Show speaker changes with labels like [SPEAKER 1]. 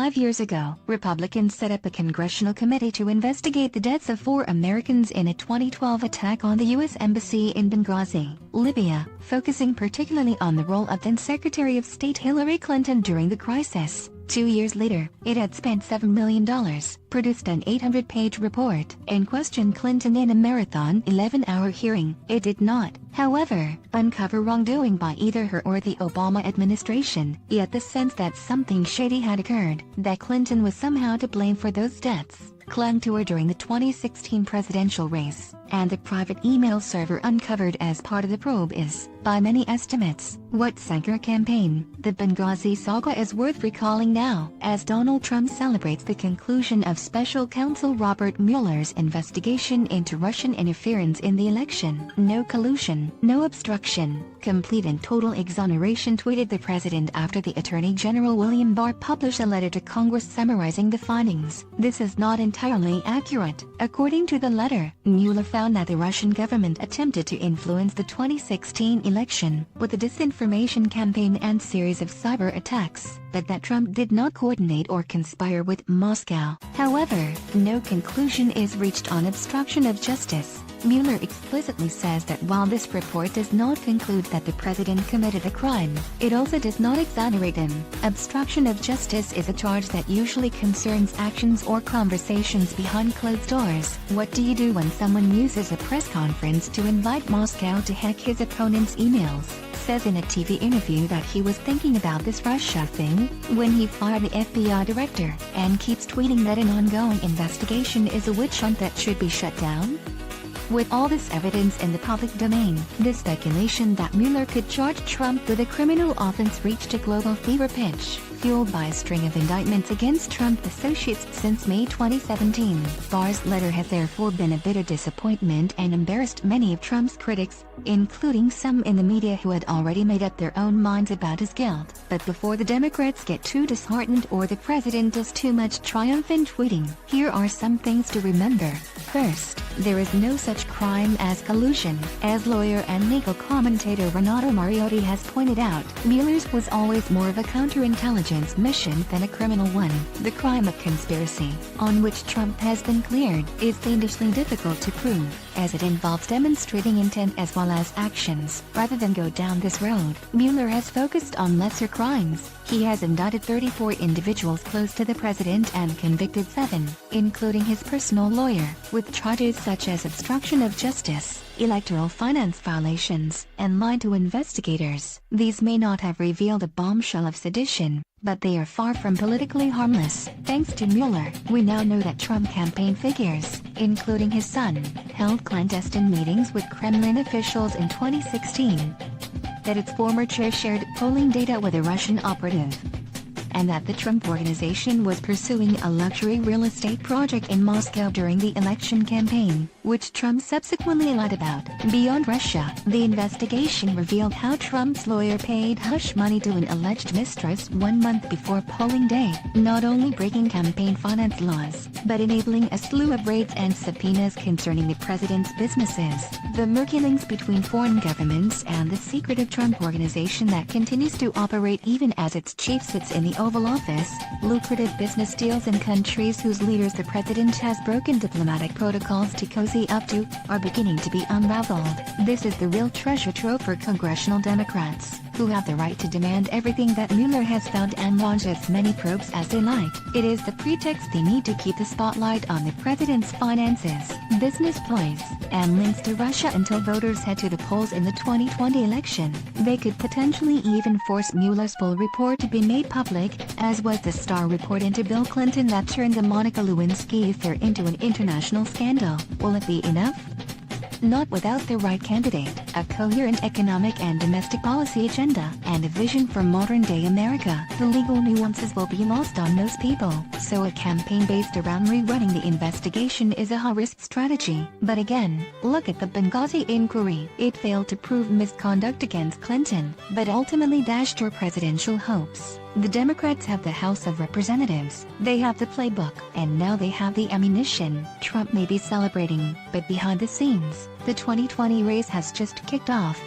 [SPEAKER 1] 5 years ago, Republicans set up a congressional committee to investigate the deaths of 4 Americans in a 2012 attack on the U.S. Embassy in Benghazi, Libya, focusing particularly on the role of then-Secretary of State Hillary Clinton during the crisis. 2 years later, it had spent $7 million, produced an 800-page report, and questioned Clinton in a marathon 11-hour hearing. It did not, however, uncover wrongdoing by either her or the Obama administration, yet the sense that something shady had occurred, that Clinton was somehow to blame for those deaths, clung to her during the 2016 presidential race, and the private email server uncovered as part of the probe is, by many estimates, what sank her campaign. The Benghazi saga is worth recalling now, as Donald Trump celebrates the conclusion of Special Counsel Robert Mueller's investigation into Russian interference in the election. "No collusion, no obstruction, complete and total exoneration," tweeted the president after the Attorney General William Barr published a letter to Congress summarizing the findings. This is not entirely accurate. According to the letter, Mueller found that the Russian government attempted to influence the 2016 election with a disinformation campaign and series of cyber attacks, but that Trump did not coordinate or conspire with Moscow. However, no conclusion is reached on obstruction of justice. Mueller explicitly says that while this report does not conclude that the president committed a crime, it also does not exonerate him. Obstruction of justice is a charge that usually concerns actions or conversations behind closed doors. What do you do when someone uses a press conference to invite Moscow to hack his opponent's emails? Says in a TV interview that he was thinking about this Russia thing when he fired the FBI director, and keeps tweeting that an ongoing investigation is a witch hunt that should be shut down? With all this evidence in the public domain, the speculation that Mueller could charge Trump with a criminal offense reached a global fever pitch, fueled by a string of indictments against Trump associates since May 2017. Barr's letter has therefore been a bitter disappointment and embarrassed many of Trump's critics, including some in the media who had already made up their own minds about his guilt. But before the Democrats get too disheartened or the president does too much triumphant tweeting, here are some things to remember. First, there is no such crime as collusion. As lawyer and legal commentator Renato Mariotti has pointed out, Mueller's was always more of a counterintelligence mission than a criminal one. The crime of conspiracy, on which Trump has been cleared, is fiendishly difficult to prove, as it involves demonstrating intent as well as actions. Rather than go down this road, Mueller has focused on lesser crimes. He has indicted 34 individuals close to the president and convicted 7, including his personal lawyer, with charges such as obstruction of justice, electoral finance violations, and lying to investigators. These may not have revealed a bombshell of sedition, but they are far from politically harmless. Thanks to Mueller, we now know that Trump campaign figures, including his son, held clandestine meetings with Kremlin officials in 2016, that its former chair shared polling data with a Russian operative, and that the Trump Organization was pursuing a luxury real estate project in Moscow during the election campaign, which Trump subsequently lied about. Beyond Russia, the investigation revealed how Trump's lawyer paid hush money to an alleged mistress 1 month before polling day, not only breaking campaign finance laws, but enabling a slew of raids and subpoenas concerning the president's businesses. The murky links between foreign governments and the secretive Trump Organization that continues to operate even as its chief sits in the Oval Office, lucrative business deals in countries whose leaders the president has broken diplomatic protocols to cozy up to, are beginning to be unraveled. This is the real treasure trove for congressional Democrats, who have the right to demand everything that Mueller has found and launch as many probes as they like. It is the pretext they need to keep the spotlight on the president's finances, business ploys, and links to Russia until voters head to the polls in the 2020 election. They could potentially even force Mueller's full report to be made public, as was the Star report into Bill Clinton that turned the Monica Lewinsky affair into an international scandal. Will it be enough? Not without the right candidate, a coherent economic and domestic policy agenda, and a vision for modern-day America. The legal nuances will be lost on most people, so a campaign based around rerunning the investigation is a high-risk strategy. But again, look at the Benghazi inquiry. It failed to prove misconduct against Clinton, but ultimately dashed her presidential hopes. The Democrats have the House of Representatives, they have the playbook, and now they have the ammunition. Trump may be celebrating, but behind the scenes, the 2020 race has just kicked off.